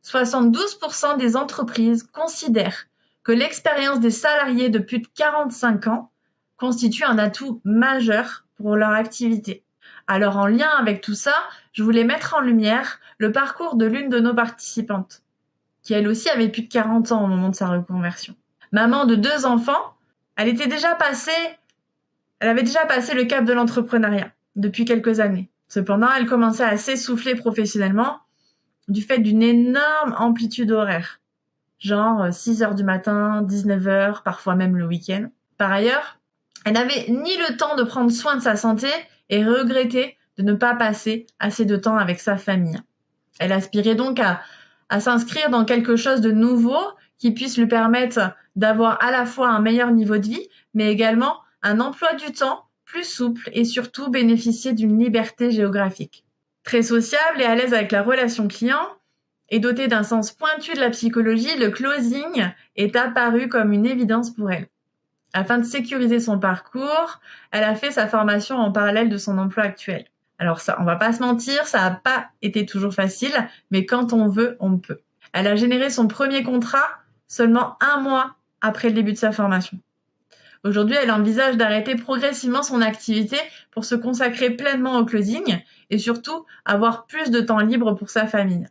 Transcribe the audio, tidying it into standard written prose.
72% des entreprises considèrent que l'expérience des salariés de plus de 45 ans constitue un atout majeur pour leur activité. Alors en lien avec tout ça, je voulais mettre en lumière le parcours de l'une de nos participantes, qui elle aussi avait plus de 40 ans au moment de sa reconversion. Maman de 2 enfants, elle avait déjà passé le cap de l'entrepreneuriat depuis quelques années. Cependant, elle commençait à s'essouffler professionnellement du fait d'une énorme amplitude horaire, genre 6 heures du matin, 19 heures, parfois même le week-end. Par ailleurs, elle n'avait ni le temps de prendre soin de sa santé et regrettait de ne pas passer assez de temps avec sa famille. Elle aspirait donc à s'inscrire dans quelque chose de nouveau qui puisse lui permettre d'avoir à la fois un meilleur niveau de vie, mais également un emploi du temps plus souple et surtout bénéficier d'une liberté géographique. Très sociable et à l'aise avec la relation client et dotée d'un sens pointu de la psychologie, le closing est apparu comme une évidence pour elle. Afin de sécuriser son parcours, elle a fait sa formation en parallèle de son emploi actuel. Alors ça, on va pas se mentir, ça n'a pas été toujours facile, mais quand on veut, on peut. Elle a généré son premier contrat seulement 1 mois après le début de sa formation. Aujourd'hui, elle envisage d'arrêter progressivement son activité pour se consacrer pleinement au closing et surtout avoir plus de temps libre pour sa famille.